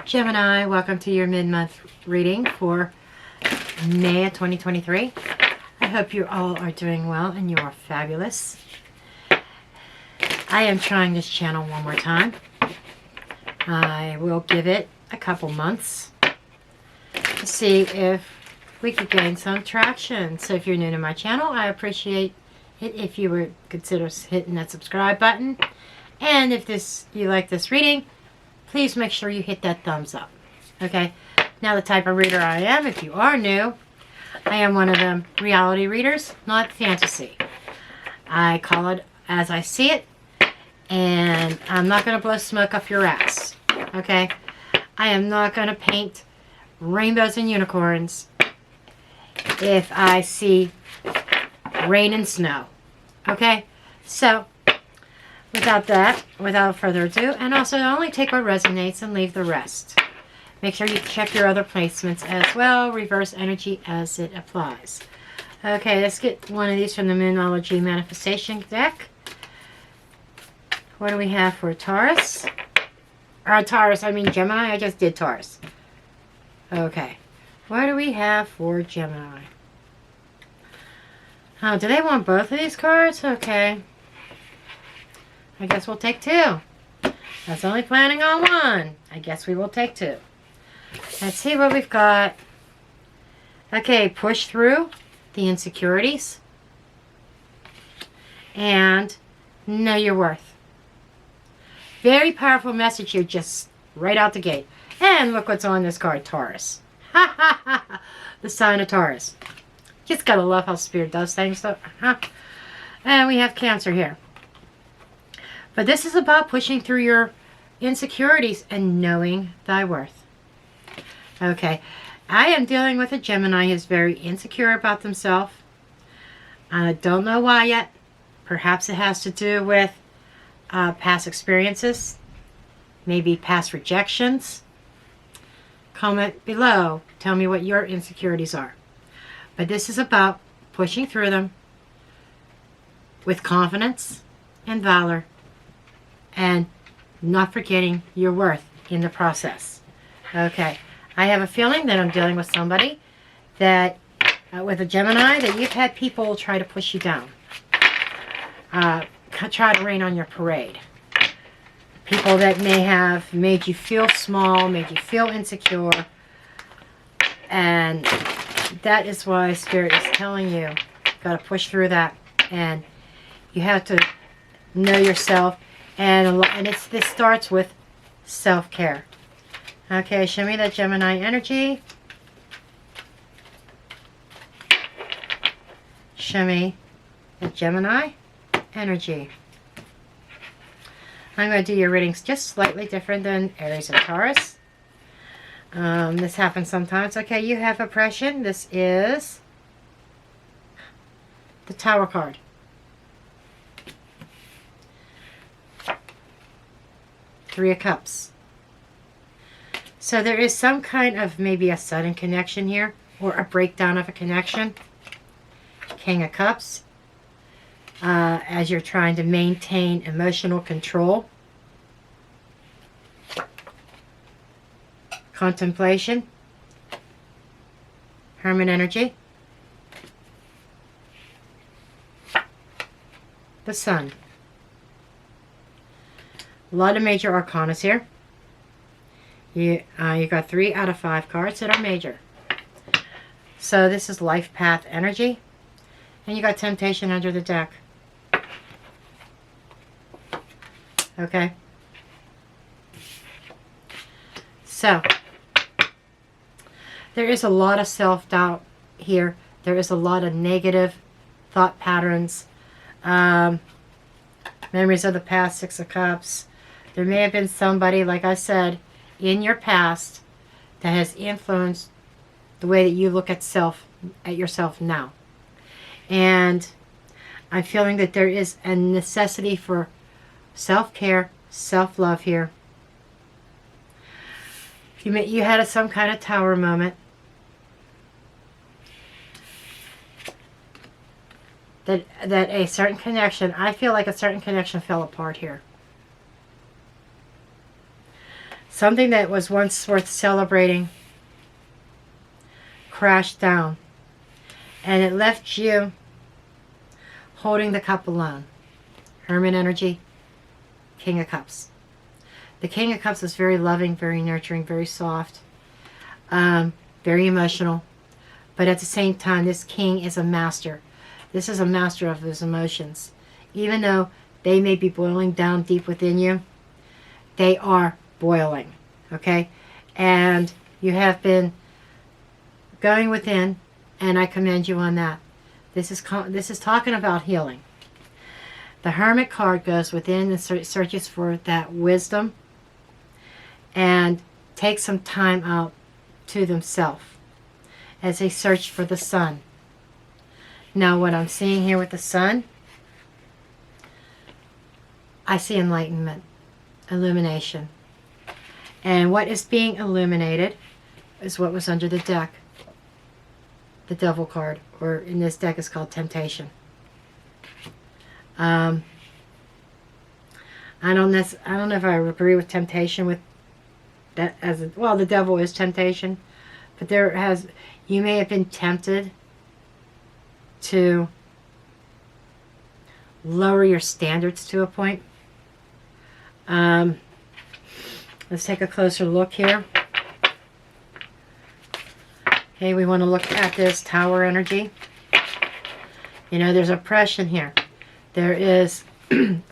Gemini, welcome to your mid-month reading for May of 2023. I hope you all are doing well and you are fabulous. I am trying this channel one more time. I will give it a couple months to see if we could gain some traction. So if you're new to my channel, I appreciate it if you would consider hitting that subscribe button. And if you like this reading, please make sure you hit that thumbs up. Okay, now the type of reader I am, if you are new, I am one of them reality readers, not fantasy. I call it as I see it, and I'm not going to blow smoke up your ass. Okay, I am not going to paint rainbows and unicorns if I see rain and snow. Okay, so without further ado, and also only take what resonates and leave the rest. Make sure you check your other placements as well, reverse energy as it applies. Okay, let's get one of these from the Moonology Manifestation deck. What do we have for Taurus? I mean Gemini. I just did Taurus. Okay, what do we have for Gemini? Oh, do they want both of these cards? Okay. I guess we'll take two. I was only planning on one. I guess we will take two. Let's see what we've got. Okay, push through the insecurities. And know your worth. Very powerful message here, just right out the gate. And look what's on this card, Taurus. Ha ha ha! The sign of Taurus. Just gotta love how Spirit does things, though. And we have Cancer here. But this is about pushing through your insecurities and knowing thy worth. Okay, I am dealing with a Gemini who's very insecure about themselves. I don't know why yet. Perhaps it has to do with past experiences, maybe past rejections. Comment below. Tell me what your insecurities are. But this is about pushing through them with confidence and valor. And not forgetting your worth in the process. Okay, I have a feeling that I'm dealing with somebody that, with a Gemini, that you've had people try to push you down. Try to rain on your parade. People that may have made you feel small, made you feel insecure. And that is why Spirit is telling you, got to push through that. And you have to know yourself. And this starts with self-care. Okay, show me that Gemini energy. Show me the Gemini energy. I'm going to do your readings just slightly different than Aries and Taurus. This happens sometimes. Okay, you have oppression. This is the Tower card. Three of Cups. So there is some kind of maybe a sudden connection here, or a breakdown of a connection. King of Cups. As you're trying to maintain emotional control. Contemplation. Hermit energy. The Sun. A lot of major arcanas here. You got 3 out of 5 cards that are major. So this is life path energy. And you got temptation under the deck. Okay. So there is a lot of self-doubt here. There is a lot of negative thought patterns. Memories of the past, 6 of Cups. There may have been somebody, like I said, in your past that has influenced the way that you look at yourself now. And I'm feeling that there is a necessity for self-care, self-love here. You had some kind of tower moment. That a certain connection, I feel like a certain connection fell apart here. Something that was once worth celebrating crashed down, and it left you holding the cup alone. Hermit energy, King of Cups. The King of Cups is very loving, very nurturing, very soft, very emotional. But at the same time, this King is a master. This is a master of his emotions. Even though they may be boiling down deep within you, they are boiling, okay? And you have been going within, and I commend you on that. This is talking about healing. The Hermit card goes within and searches for that wisdom and takes some time out to themselves as they search for the sun. Now, what I'm seeing here with the sun, I see enlightenment, illumination. And what is being illuminated is what was under the deck. The Devil card, or in this deck is called Temptation. I don't know if I agree with temptation with that well, the devil is temptation, but you may have been tempted to lower your standards to a point. Let's take a closer look here. Okay, we want to look at this Tower energy. You know, there's oppression here. There is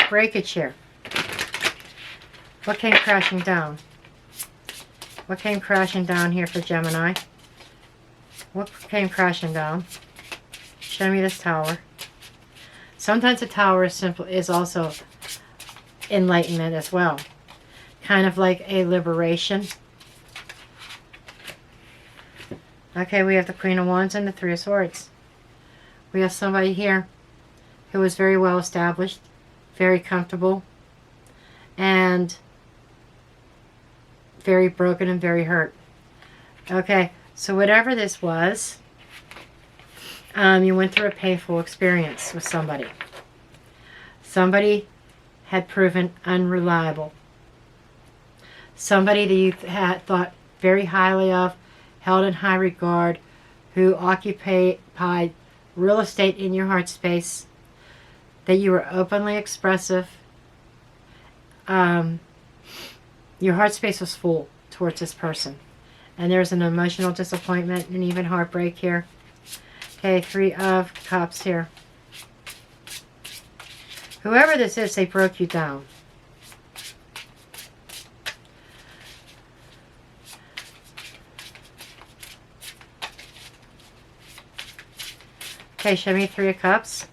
breakage here. What came crashing down? What came crashing down here for Gemini? What came crashing down? Show me this Tower. Sometimes the Tower is also enlightenment as well. Kind of like a liberation. Okay, we have the Queen of Wands and the Three of Swords. We have somebody here who is very well established, very comfortable, and very broken and very hurt. Okay, so whatever this was, you went through a painful experience with somebody. Somebody had proven unreliable. Somebody that you had thought very highly of, held in high regard, who occupied real estate in your heart space, that you were openly expressive. Your heart space was full towards this person. And there's an emotional disappointment and even heartbreak here. Okay, Three of Cups here. Whoever this is, they broke you down. Okay, show me Three of Cups.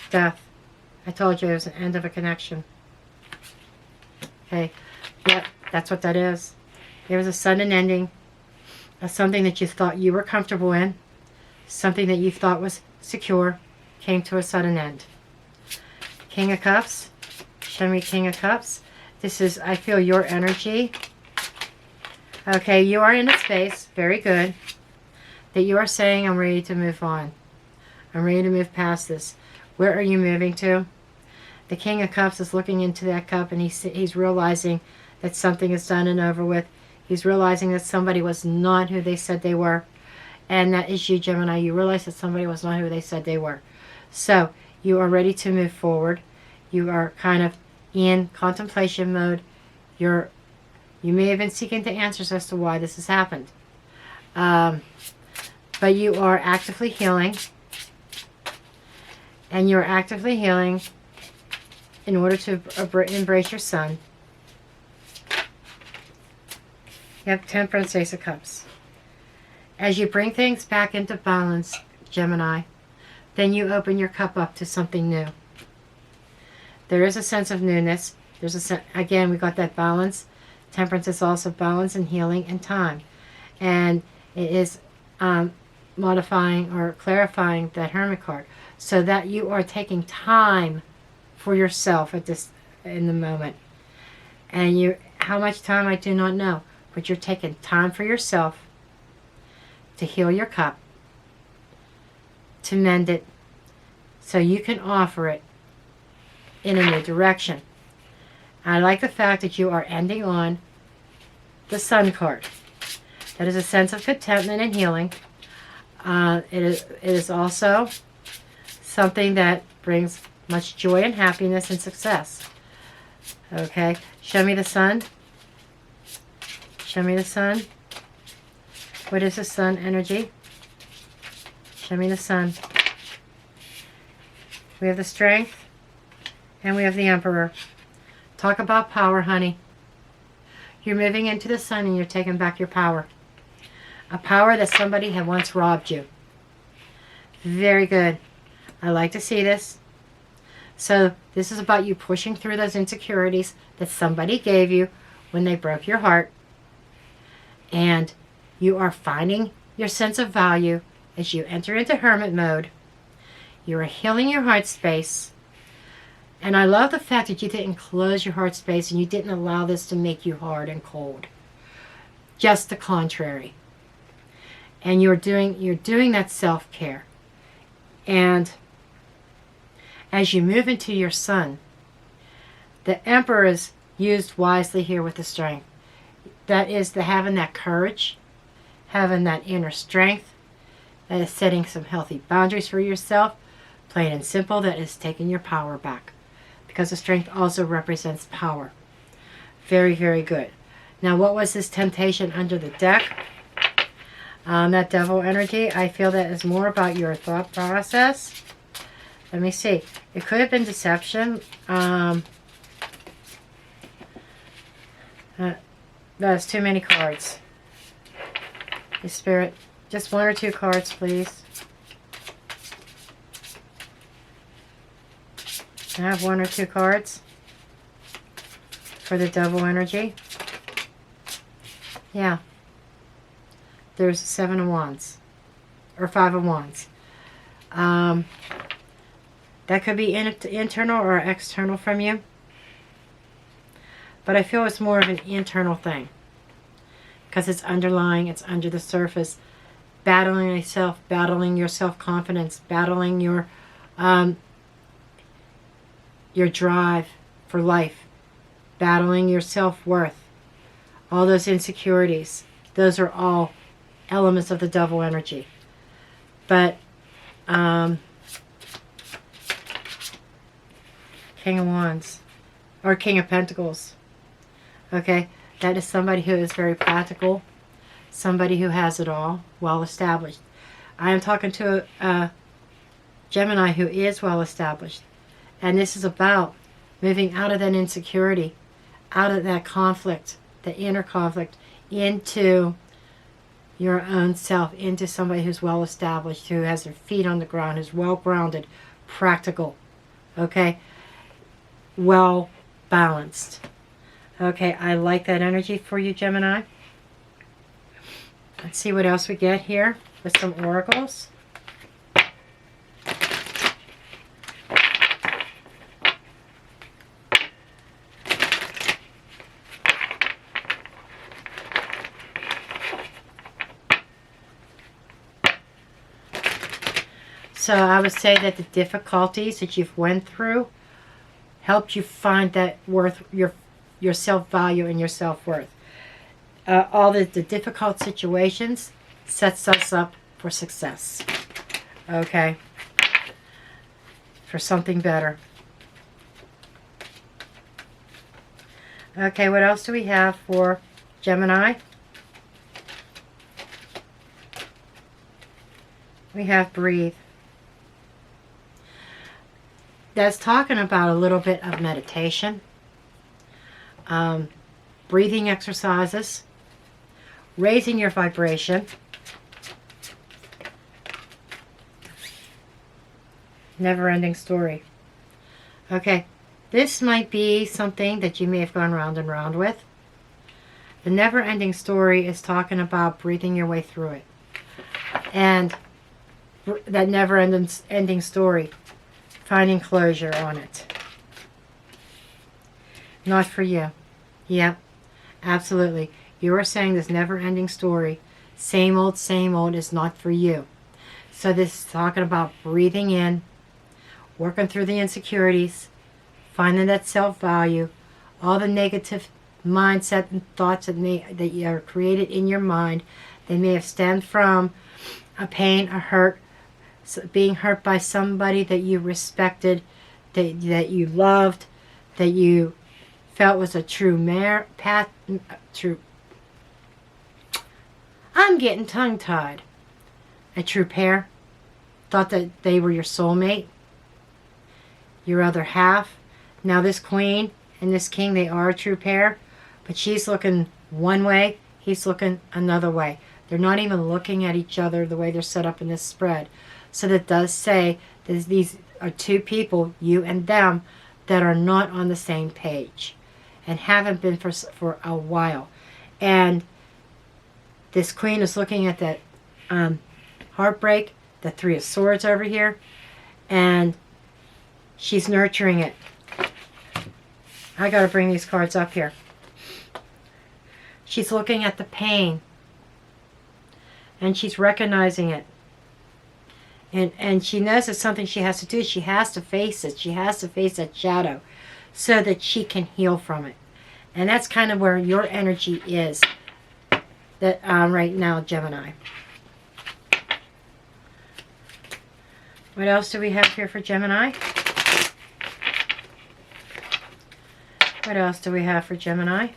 Death. I told you it was an end of a connection. Okay, yep, that's what that is. There was a sudden ending of something that you thought you were comfortable in. Something that you thought was secure came to a sudden end. King of Cups. Show me King of Cups. This is, I feel, your energy. Okay, you are in a space, very good, that you are saying, I'm ready to move on. I'm ready to move past this. Where are you moving to? The King of Cups is looking into that cup, and he's realizing that something is done and over with. He's realizing that somebody was not who they said they were. And that is you, Gemini. You realize that somebody was not who they said they were. So, you are ready to move forward. You are kind of in contemplation mode. You may have been seeking the answers as to why this has happened. But you are actively healing. And you are actively healing in order to embrace your son. You have Temperance, Ace of Cups. As you bring things back into balance, Gemini, then you open your cup up to something new. There is a sense of newness. Again, we got that balance. Temperance is also balance and healing and time. And it is modifying or clarifying that Hermit card, so that you are taking time for yourself in the moment. And how much time, I do not know, but you're taking time for yourself to heal your cup, to mend it, so you can offer it in a new direction. I like the fact that you are ending on the Sun card. That is a sense of contentment and healing. It is also something that brings much joy and happiness and success. Okay, show me the Sun. Show me the Sun. What is the Sun energy? Show me the Sun. We have the Strength, and we have the Emperor. Talk about power, honey. You're moving into the Sun and you're taking back your power. A power that somebody had once robbed you. Very good. I like to see this. So this is about you pushing through those insecurities that somebody gave you when they broke your heart. And you are finding your sense of value as you enter into hermit mode. You are healing your heart space. And I love the fact that you didn't close your heart space and you didn't allow this to make you hard and cold. Just the contrary. And you're doing that self-care. And as you move into your Sun, the Emperor is used wisely here with the Strength. That is having that courage, having that inner strength, that is setting some healthy boundaries for yourself, plain and simple, that is taking your power back. Because the Strength also represents power. Very, very good. Now, what was this temptation under the deck? That Devil energy, I feel that is more about your thought process. Let me see. It could have been deception. That's too many cards. The Spirit, just one or two cards, please. I have one or two cards for the Devil energy. Yeah. There's 7 of Wands. Or 5 of Wands. That could be internal or external from you. But I feel it's more of an internal thing. Because it's underlying, it's under the surface. Battling yourself, battling your self-confidence, battling your drive for life. Battling your self-worth. All those insecurities. Those are all elements of the Devil energy. But King of Wands or King of Pentacles, okay, that is somebody who is very practical, somebody who has it all well established. I am talking to a Gemini who is well established, and this is about moving out of that insecurity, out of that conflict, the inner conflict, into your own self, into somebody who's well established, who has their feet on the ground, who's well grounded, practical, okay, well balanced. Okay, I like that energy for you, Gemini. Let's see what else we get here with some oracles. So I would say that the difficulties that you've went through helped you find that worth, your self-value and your self-worth. All the difficult situations sets us up for success. Okay? For something better. Okay, what else do we have for Gemini? We have breathe. That's talking about a little bit of meditation, breathing exercises, raising your vibration, never-ending story. Okay, this might be something that you may have gone round and round with. The never-ending story is talking about breathing your way through it. And that never-ending story, finding closure on it. Not for you. Yep, absolutely. You are saying this never-ending story, same old, is not for you. So this is talking about breathing in, working through the insecurities, finding that self-value, all the negative mindset and thoughts that you are created in your mind. They may have stemmed from a pain, a hurt, being hurt by somebody that you respected, that you loved, that you felt was a true I'm getting tongue-tied. A true pair. Thought that they were your soulmate. Your other half. Now this queen and this king, they are a true pair. But she's looking one way. He's looking another way. They're not even looking at each other the way they're set up in this spread. So that does say that these are two people, you and them, that are not on the same page. And haven't been for a while. And this queen is looking at that heartbreak, the Three of Swords over here, and she's nurturing it. I got to bring these cards up here. She's looking at the pain, and she's recognizing it. And she knows it's something she has to do. She has to face it. She has to face that shadow so that she can heal from it. And that's kind of where your energy is that right now, Gemini. What else do we have here for Gemini? What else do we have for Gemini?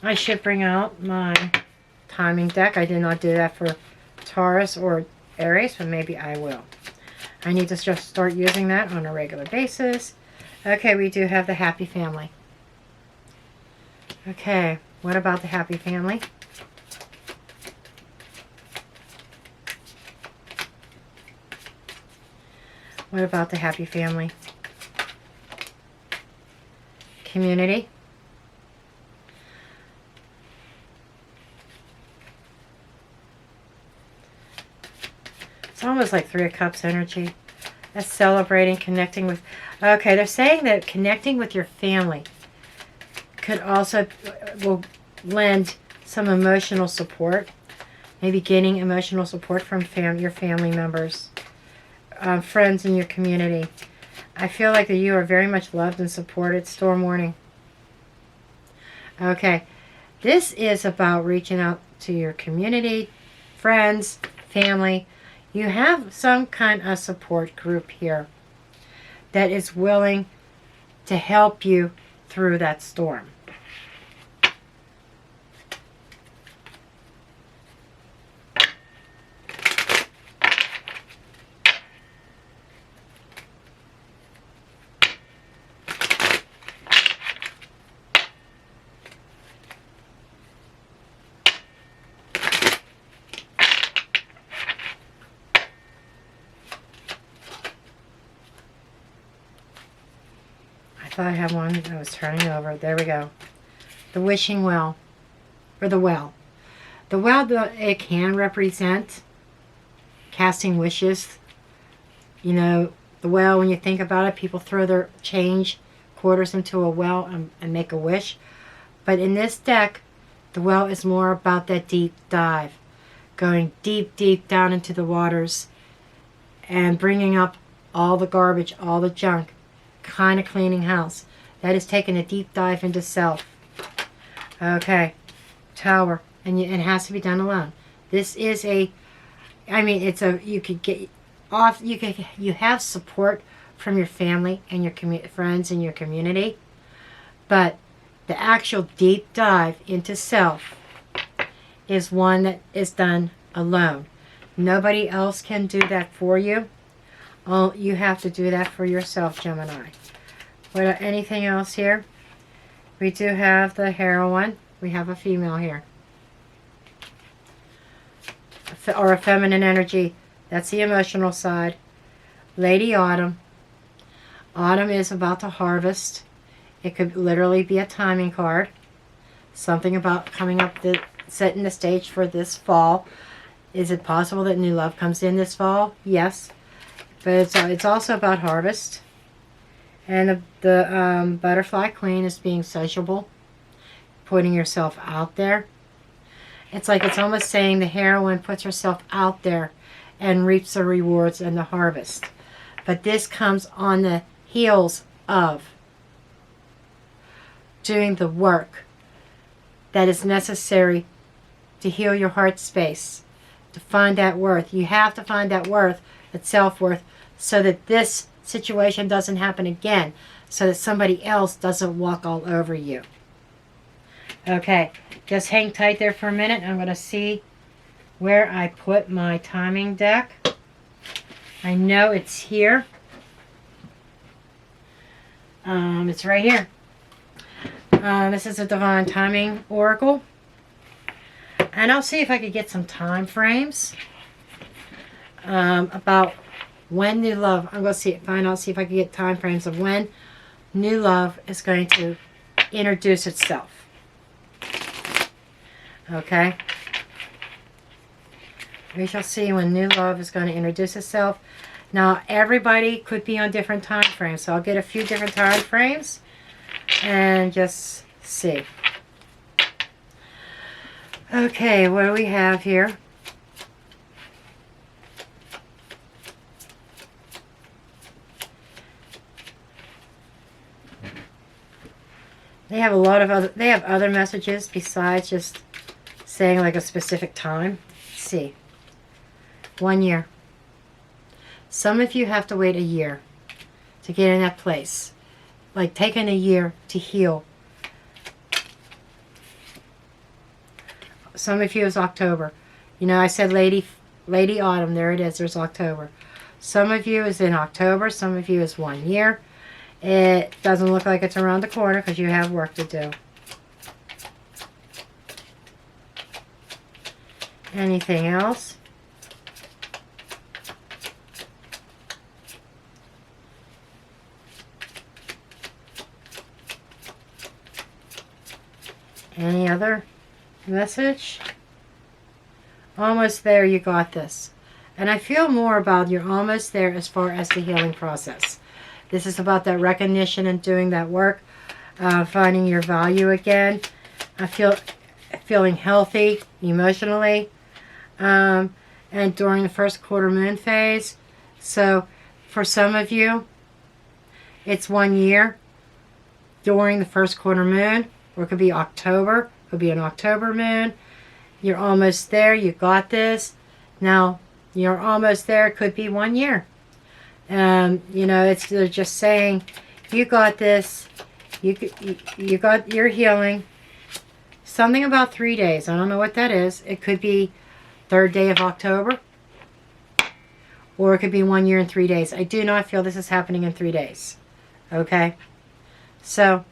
I should bring out my timing deck. I did not do that for Taurus or Aries, but maybe I will. I need to just start using that on a regular basis. Okay, we do have the happy family. Okay, what about the happy family? What about the happy family? Community. It's almost like Three of Cups energy. That's celebrating, connecting with... Okay, they're saying that connecting with your family could also... will lend some emotional support. Maybe gaining emotional support from your family members. Friends in your community. I feel like that you are very much loved and supported. Storm warning. Okay. This is about reaching out to your community, friends, family. You have some kind of support group here that is willing to help you through that storm. I thought I had one that was turning over. There we go. The wishing well. Or the well. The well, it can represent casting wishes. You know, the well, when you think about it, people throw their change quarters into a well and make a wish. But in this deck, the well is more about that deep dive. Going deep, deep down into the waters and bringing up all the garbage, all the junk. Kind of cleaning house. That is taking a deep dive into self. Okay. Tower. And it has to be done alone. This is a... I mean, it's a... You could get off... You have support from your family and your friends and your community. But the actual deep dive into self is one that is done alone. Nobody else can do that for you. Oh, you have to do that for yourself, Gemini. What? Anything else here? We do have the heroine. We have a female here. Or a feminine energy. That's the emotional side. Lady Autumn. Autumn is about to harvest. It could literally be a timing card. Something about coming up, setting the stage for this fall. Is it possible that new love comes in this fall? Yes. But it's also about harvest. And the butterfly queen is being sociable. Putting yourself out there. It's like it's almost saying the heroine puts herself out there and reaps the rewards and the harvest. But this comes on the heels of doing the work that is necessary to heal your heart space, to find that worth. You have to find that worth, that self-worth, so that this situation doesn't happen again, so that somebody else doesn't walk all over you. Okay, just hang tight there for a minute. I'm going to see where I put my timing deck. I know it's here. It's right here. This is a Divine Timing Oracle. And I'll see if I could get some time frames about when new love. I'm going to find out, see if I can get time frames of when new love is going to introduce itself. Okay? We shall see when new love is going to introduce itself. Now, everybody could be on different time frames, so I'll get a few different time frames and just see. Okay, what do we have here? They have a lot of other, they have other messages besides just saying like a specific time. Let's see. 1 year. Some of you have to wait a year to get in that place. Like taking a year to heal. Some of you is October. You know, I said Lady Autumn. There it is. There's October. Some of you is in October. Some of you is 1 year. It doesn't look like it's around the corner because you have work to do. Anything else? Any other message? Almost there, you got this. And I feel more about you're almost there as far as the healing process. This is about that recognition and doing that work, finding your value again. I feeling healthy emotionally, and during the first quarter moon phase. So for some of you, it's 1 year during the first quarter moon. Or it could be October. It could be an October moon. You're almost there. You got this. Now, you're almost there. It could be 1 year. You know, they're just saying, you got this. You got your healing. Something about 3 days. I don't know what that is. It could be 3rd day of October. Or it could be 1 year and 3 days. I do not feel this is happening in 3 days. Okay? So,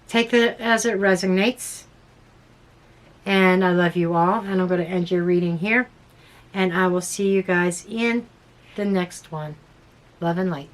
take it as it resonates. And I love you all. And I'm going to end your reading here. And I will see you guys in the next one. Love and light.